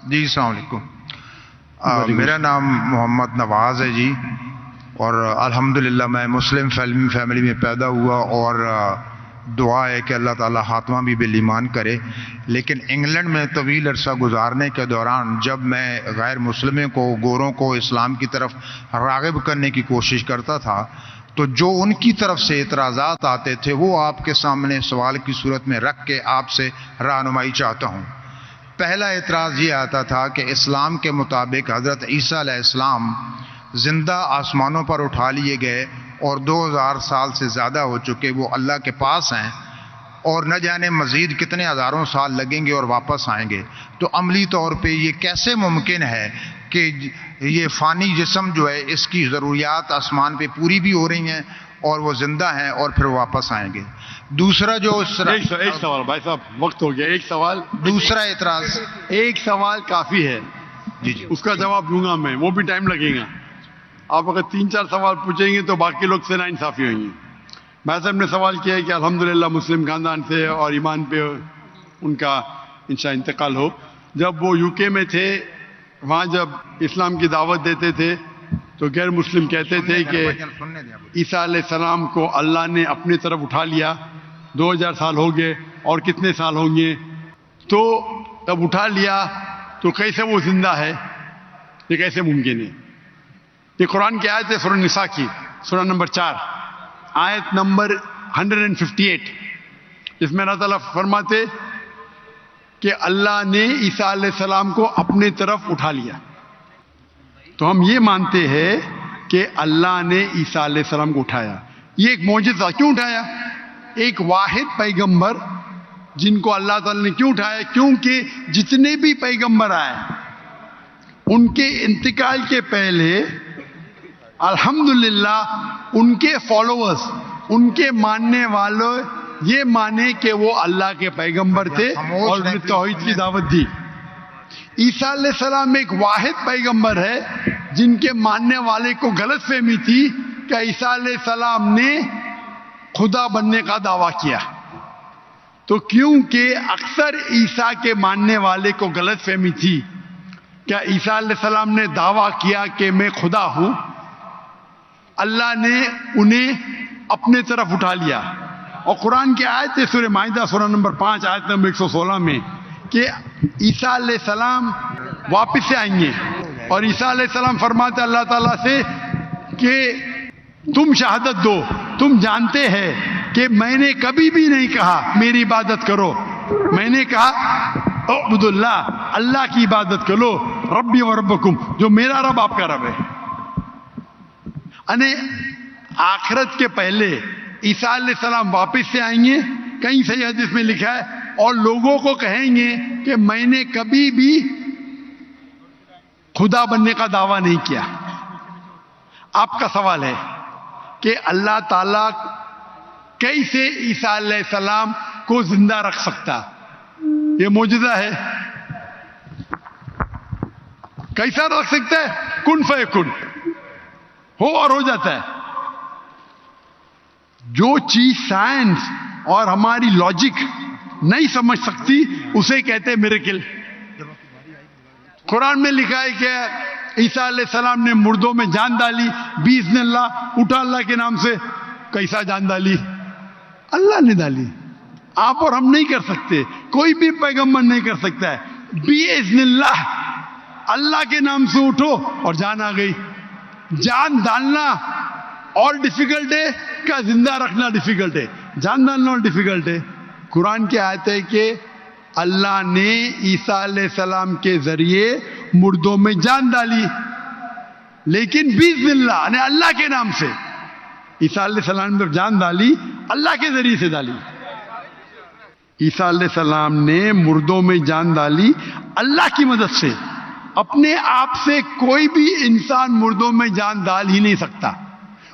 جی السلام علیکم. میرا نام محمد نواز ہے جی، اور الحمدللہ میں مسلم فیملی میں پیدا ہوا، اور دعا ہے کہ اللہ تعالیٰ خاتمہ بھی بالایمان کرے. لیکن انگلینڈ میں طویل عرصہ گزارنے کے دوران جب میں غیر مسلموں کو، گوروں کو اسلام کی طرف راغب کرنے کی کوشش کرتا تھا، تو جو ان کی طرف سے اعتراضات آتے تھے وہ آپ کے سامنے سوال کی صورت میں رکھ کے آپ سے رہنمائی چاہتا ہوں. پہلا اعتراض یہ آتا تھا کہ اسلام کے مطابق حضرت عیسیٰ علیہ السلام زندہ آسمانوں پر اٹھا لیے گئے اور 2000 سال سے زیادہ ہو چکے وہ اللہ کے پاس ہیں، اور نہ جانے مزید کتنے ہزاروں سال لگیں گے اور واپس آئیں گے. تو عملی طور پہ یہ کیسے ممکن ہے کہ یہ فانی جسم جو ہے اس کی ضروریات آسمان پہ پوری بھی ہو رہی ہیں اور وہ زندہ ہیں اور پھر واپس آئیں گے؟ دوسرا جو ایک سوال بھائی صاحب، وقت ہو گیا. ایک سوال، دوسرا اعتراض، ایک سوال کافی ہے. جی اس کا جواب دوں گا میں، وہ بھی ٹائم لگے گا. آپ اگر 3-4 سوال پوچھیں گے تو باقی لوگ سے ناانصافی ہوئیں گے. بھائی صاحب نے سوال کیا ہے کہ الحمدللہ مسلم خاندان سے اور ایمان پہ ان کا انشاءاللہ انتقال ہو. جب وہ UK میں تھے، وہاں جب اسلام کی دعوت دیتے تھے تو غیر مسلم کہتے تھے کہ عیسیٰ علیہ السلام کو اللہ نے اپنی طرف اٹھا لیا، 2000 سال ہو گئے اور کتنے سال ہوں گے. تو جب اٹھا لیا تو کیسے وہ زندہ ہے؟ یہ کیسے ممکن ہے؟ یہ قرآن کی آیت ہے، سورہ نساء کی، سورہ نمبر 4 آیت نمبر 158، جس میں اللہ تعالیٰ فرماتے کہ اللہ نے عیسیٰ علیہ السلام کو اپنے طرف اٹھا لیا. تو ہم یہ مانتے ہیں کہ اللہ نے عیسیٰ علیہ السلام کو اٹھایا. یہ ایک معجزہ. کیوں اٹھایا؟ ایک واحد پیغمبر جن کو اللہ تعالیٰ نے کیوں اٹھایا؟ کیونکہ جتنے بھی پیغمبر آئے ان کے انتقال کے پہلے الحمدللہ ان کے فالوورز، ان کے ماننے والوں یہ مانے کہ وہ اللہ کے پیغمبر تھے اور انہیں توحید کی دعوت دی. عیسیٰ علیہ السلام ایک واحد پیغمبر ہے جن کے ماننے والے کو غلط فہمی تھی کہ عیسیٰ علیہ السلام نے خدا بننے کا دعویٰ کیا. تو کیونکہ اکثر عیسیٰ کے ماننے والے کو غلط فہمی تھی کہ عیسیٰ علیہ السلام نے دعویٰ کیا کہ میں خدا ہوں، اللہ نے انہیں اپنے طرف اٹھا لیا. اور قرآن کی آیت ہے سورہ مائدہ سورہ نمبر 5 آیت نمبر 116 میں کہ عیسیٰ علیہ السلام واپس سے آئیں گے، اور عیسیٰ علیہ السلام فرماتے اللہ تعالیٰ سے کہ تم شہادت دو، تم جانتے ہیں کہ میں نے کبھی بھی نہیں کہا میری عبادت کرو، میں نے کہا اعبدوا اللہ، اللہ کی عبادت کرو، ربی و ربکم، جو میرا رب آپ کا رب ہے. یعنی آخرت کے پہلے عیسیٰ علیہ السلام واپس سے آئیں گے، کہیں صحیح حدیث میں لکھا ہے، اور لوگوں کو کہیں گے کہ میں نے کبھی بھی خدا بننے کا دعویٰ نہیں کیا. آپ کا سوال ہے کہ اللہ تعالیٰ کیسے عیسیٰ علیہ السلام کو زندہ رکھ سکتا؟ یہ معجزہ ہے. کیسا رکھ سکتا ہے؟ کن فیکن، ہو اور ہو جاتا ہے. جو چیز سائنس اور ہماری لاجک نہیں سمجھ سکتی اسے کہتے ہیں میریکل. قرآن میں لکھا ہے کہ عیسیٰ علیہ السلام نے مردوں میں جان ڈالی باذن اللہ، اٹھا اللہ کے نام سے. کیسا جان ڈالی؟ اللہ نے ڈالی. آپ اور ہم نہیں کر سکتے، کوئی بھی پیغمبر نہیں کر سکتا ہے. باذن اللہ، اللہ کے نام سے اٹھو اور جان آ گئی. جان ڈالنا اور ڈیفیکلٹ ہے کا زندہ رکھنا ڈیفیکلٹ ہے؟ جان ڈالنا اور ڈیفیکلٹ ہے. قرآن کی آیت ہے کہ اللہ نے عیسیٰ علیہ السلام کے ذریعے مردوں میں جان ڈالی، لیکن باذن اللہ یعنی اللہ کے نام سے. عیسیٰ علیہ السلام نے جان ڈالی، اللہ کے ذریعے سے ڈالی. عیسیٰ علیہ السلام نے مردوں میں جان ڈالی اللہ کی مدد سے. اپنے آپ سے کوئی بھی انسان مردوں میں جان ڈال ہی نہیں سکتا.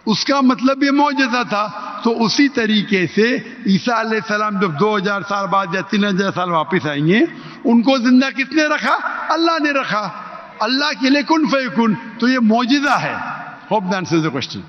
اس کا مطلب یہ معجزہ تھا. تو اسی طریقے سے عیسیٰ علیہ السلام جب 2000 سال بعد یا 3000 سال واپس آئیں گے، ان کو زندہ کس نے رکھا؟ اللہ نے رکھا. اللہ کے لیے کن فیکن. تو یہ معجزہ ہے. Hope that answers the question.